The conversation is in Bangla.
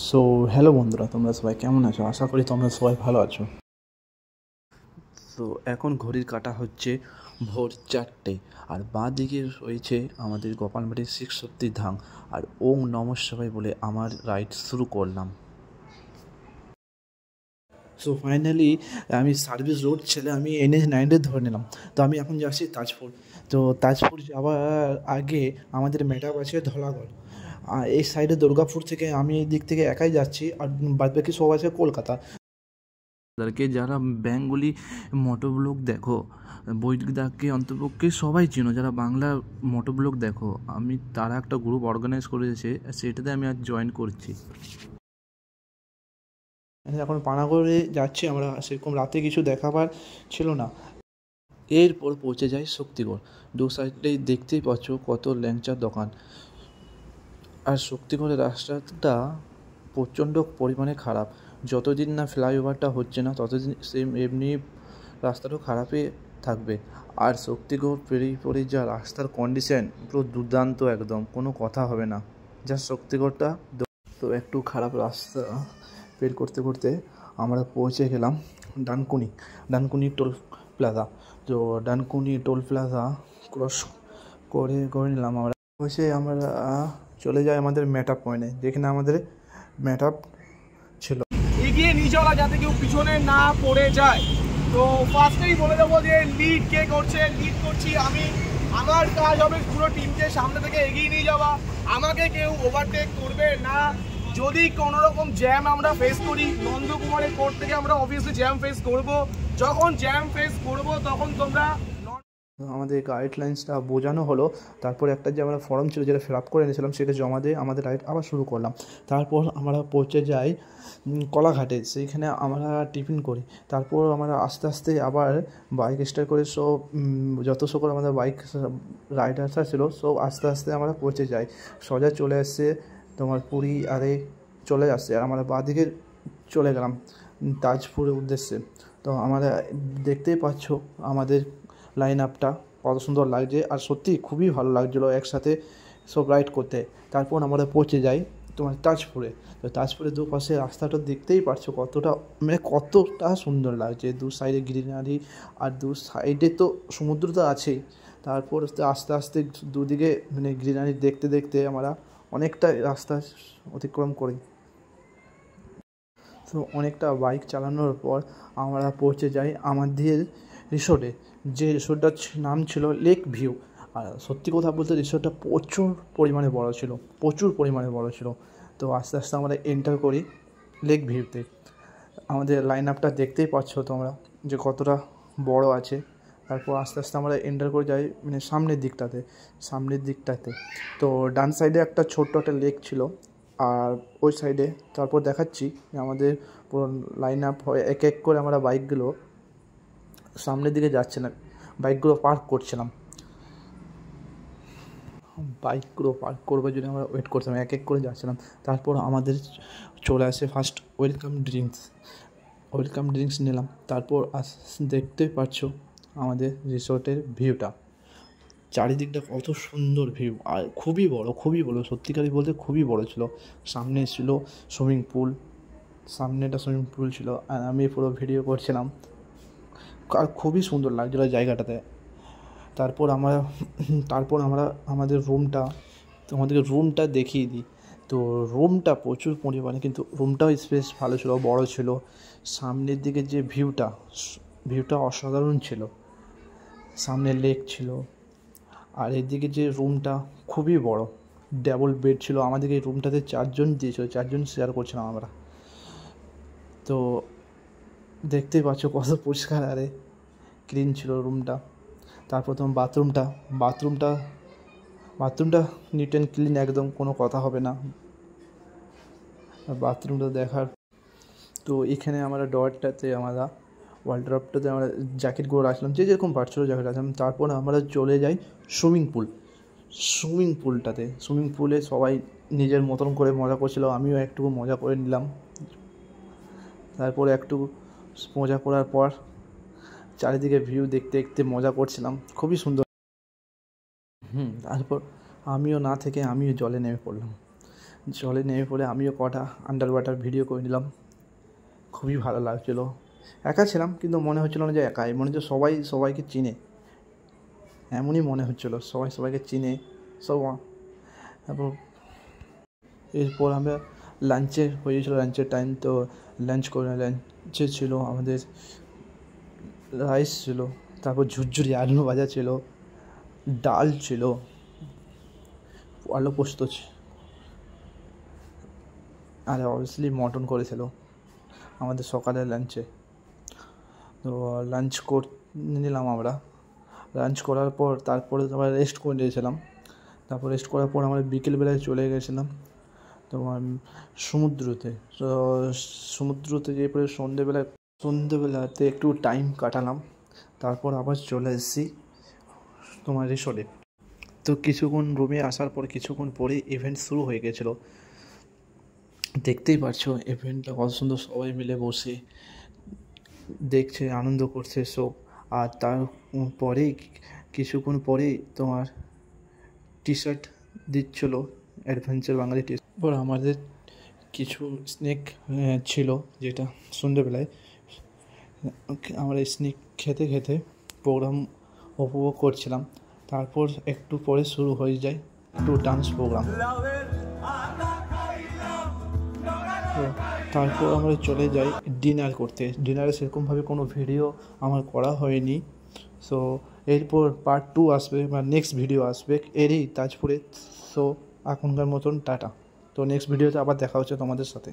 সো হ্যালো বন্ধুরা, তোমরা সবাই কেমন আছো? আশা করি তোমরা সবাই ভালো আছো। তো এখন ঘড়ির কাঁটা হচ্ছে ভোর 4টে, আর বাঁ দিকে রয়েছে আমাদের গোপালমাটির শিখ শক্তির ধাম। আর ওম নমঃ শিবায় বলে আমার রাইড শুরু করলাম। সো ফাইনালি আমি সার্ভিস রোড ছেড়ে আমি NH-9 ধরে নিলাম। তো আমি এখন যাচ্ছি তাজপুর। তো তাজপুর যাওয়ার আগে আমাদের মেটাপ আছে ধলাগড়, আর এই সাইডে দুর্গাপুর থেকে আমি এই দিক থেকে একাই যাচ্ছি, আর বাদবাকি সব আছে কলকাতা। তাদেরকে যারা বেঙ্গলি মোটোব্লগ দেখো, বইদাকে অন্তপক্ষে সবাই চিনো, যারা বাংলা মোটোব্লগ দেখো, আমি তারা একটা গ্রুপ অর্গানাইজ করেছে, সেটাতে আমি আজ জয়েন করছি। এখন পানাগড়ে যাচ্ছি আমরা, সেরকম রাতে কিছু দেখাবার ছিল না। এরপর পৌঁছে যাই শক্তিগড়। দু সাইডেই দেখতেই পাচ্ছ কত ল্যাংচার দোকান। আর শক্তিগড়ের রাস্তাটা প্রচণ্ড পরিমাণে খারাপ। যতদিন না ফ্লাইওভারটা হচ্ছে না ততদিন সেম এমনি রাস্তাটাও খারাপই থাকবে। আর শক্তিগড় পেরিয়ে পরে যা রাস্তার কন্ডিশন পুরো দুর্দান্ত, একদম কোনো কথা হবে না। যা শক্তিগড়টা তো একটু খারাপ রাস্তা বের করতে করতে আমরা পৌঁছে গেলাম ডানকুনি টোল প্লাজা। তো ডানকুনি টোল প্লাজা ক্রস করে নিলাম আমরা। বসে আমরা চলে যাই আমাদের ম্যাটআপ পয়েন্টে, যেখানে আমাদের ম্যাটআপ ছিল। এগিয়ে নিয়ে চলা যাতে কেউ পিছনে না পড়ে যায়। তো ফার্স্টেই বলে দেবো যে লিড কে করছে। লিড করছি আমি। আমার কাজ হবে পুরো টিমকে সামনে থেকে এগিয়ে নিয়ে যাওয়া। আমাকে কেউ ওভারটেক করবে না। যদি কোনো রকম জ্যাম আমরা ফেস করি, নন্দকুমারের কোর্ট থেকে আমরা অবভিয়াসলি জ্যাম ফেস করব। যখন জ্যাম ফেস করব তখন তোমরা আমাদের গাইডলাইন্সটা বোঝানো হলো। তারপর একটা যে আমরা ফর্ম ছিল যেটা ফিল আপ করে এনেছিলাম, সেটা জমা দিয়ে আমাদের রাইড আবার শুরু করলাম। তারপর আমরা পৌঁছে যাই কলাঘাটে, সেইখানে আমরা টিফিন করি। তারপর আমরা আস্তে আস্তে আবার বাইক স্টার্ট করে সব যত সকল আমাদের বাইক রাইডার্সরা ছিল সব আস্তে আস্তে আমরা পৌঁছে যাই। সোজা চলে আসছে তোমার পুরী আরে চলে আসছে, আর আমরা বাঁ দিকে চলে গেলাম তাজপুরের উদ্দেশ্যে। তো আমরা দেখতেই পাচ্ছ আমাদের লাইন আপটা কত সুন্দর লাগছে, আর সত্যি খুবই ভালো লাগছিলো একসাথে সব রাইড করতে। তারপর আমরা পৌঁছে যাই তোমার তাজপুরে। তো তাজপুরের দুপাশে রাস্তাটা দেখতেই পারছো কতটা সুন্দর লাগছে, দু সাইডে গ্রিনারি, আর দু সাইডে তো সমুদ্র তো আছেই। তারপর আস্তে আস্তে দুদিকে গ্রিনারি দেখতে দেখতে আমরা অনেকটা রাস্তা অতিক্রম করি। তো অনেকটা বাইক চালানোর পর আমরা পৌঁছে যাই আমাদের রিসোর্টে, যে রিসোর্টটার নাম ছিল লেক ভিউ। আর সত্যি কথা বলতে রিসোর্টটা প্রচুর পরিমাণে বড় ছিল। তো আস্তে আস্তে আমরা এন্টার করি লেক ভিউতে। আমাদের লাইন আপটা দেখতেই পাচ্ছ তোমরা যে কতটা বড় আছে। তারপর আস্তে আস্তে আমরা এন্টার করে যাই সামনের দিকটাতে। তো ডান সাইডে একটা ছোট্ট একটা লেক ছিল, আর ওই সাইডে তারপর দেখাচ্ছি আমাদের পুরো লাইন আপ হয়ে এক এক করে আমরা বাইকগুলো সামনের দিকে যাচ্ছিলাম, বাইকগুলো পার্ক করবার জন্য আমরা ওয়েট করছিলাম, এক এক করে যাচ্ছিলাম। তারপর আমাদের চলে আসে ফার্স্ট ওয়েলকাম ড্রিঙ্কস নিলাম। তারপর দেখতে পাচ্ছ আমাদের রিসোর্টের ভিউটা, চারিদিকটা কত সুন্দর ভিউ, আর খুবই বড়, সত্যিকারই বলতে খুবই বড় ছিল। সামনে ছিল সামনেটা সুইমিং পুল ছিল, আর আমি পুরো ভিডিও করছিলাম, আর খুবই সুন্দর লাগছিলো জায়গাটাতে। তারপর আমরা আমাদেরকে রুমটা দেখিয়ে দিই। তো রুমটা প্রচুর পরিমাণে, কিন্তু রুমটাও স্পেস ভালো ছিল, বড় ছিল। সামনের দিকে যে ভিউটা অসাধারণ ছিল, সামনে লেক ছিল। আর এদিকে যে রুমটা খুবই বড়, ডাবল বেড ছিল। আমাদেরকে এই রুমটাতে 4জন দিয়েছিল, 4জন শেয়ার করছিলাম আমরা। তো দেখতেই পাচ্ছ কত পরিষ্কার আরে ক্লিন ছিল রুমটা। তারপর তোমার বাথরুমটা নিট অ্যান্ড ক্লিন, একদম কোনো কথা হবে না বাথরুমটা দেখার। তো এখানে আমরা ওয়ার্ল্ড্রপটাতে আমরা জ্যাকেটগুলো রাখলাম, যে যেরকম পারছিল জ্যাকেট রাখলাম। তারপর আমরা চলে যাই সুইমিং পুলে সবাই নিজের মতন করে মজা করছিল, আমিও একটু মজা করে নিলাম। তারপর একটু মজা করার পর চারিদিকে ভিউ দেখতে দেখতে মজা করছিলাম, খুবই সুন্দর। তারপর আমিও জলে নেমে পড়লাম। জলে নেমে পড়ে আমিও কটা আন্ডার ওয়াটার ভিডিও করে নিলাম, খুবই ভালো লাগছিলো। একা ছিলাম কিন্তু মনে হচ্ছিলো না যে একাই, মনে হচ্ছে সবাই সবাইকে চিনে, এমনই মনে হচ্ছিলো সবাই সবাইকে চিনে সব। তারপর এরপর আমরা লাঞ্চে হয়েছিলো, লাঞ্চের টাইম, তো লাঞ্চে ছিল আমাদের রাইস ছিল, তারপর ঝুরঝুরি আলু ভাজা ছিল, ডাল ছিল, আলু পোস্ত আর অবভিয়াসলি মটন করেছিল আমাদের সকালের লাঞ্চে। তো লাঞ্চ করে নিলাম আমরা, লাঞ্চ করার পর তারপরে আমরা রেস্ট করে নিয়েছিলাম। তারপর রেস্ট করার পর আমরা বিকেলবেলায় চলে গেছিলাম তোমার সমুদ্রতে। তো সমুদ্রতে যেয়ে পরে সন্ধেবেলাতে একটু টাইম কাটালাম, তারপর আবার চলে এসেছি তোমার রিসোর্টে। তো কিছুক্ষণ রুমে আসার পর কিছুক্ষণ পরে ইভেন্ট শুরু হয়ে গেছিলো। দেখতেই পারছো ইভেন্টটা কত সুন্দর, সবাই মিলে বসে দেখছে, আনন্দ করছে সব। আর তারপরেই কিছুক্ষণ পরেই তোমার টি শার্ট দিচ্ছিলো, অ্যাডভেঞ্চার বাঙালি টি শার্ট। পর আমাদের কিছু স্ন্যাক ছিল, যেটা সন্ধ্যেবেলায় আমরা স্ন্যাক খেতে খেতে প্রোগ্রাম উপভোগ করছিলাম। তারপর একটু পরে শুরু হয়ে যায় একটু ডান্স প্রোগ্রাম। তারপর আমরা চলে যাই ডিনার করতে। ডিনারে সেরকমভাবে কোনো ভিডিও আমার করা হয়নি। সো এরপর পার্ট 2 আসবে বা নেক্সট ভিডিও আসবে এরই তাজপুরে। সো এখনকার মতন টাটা। তো নেক্সট ভিডিওতে আবার দেখা হচ্ছে তোমাদের সাথে।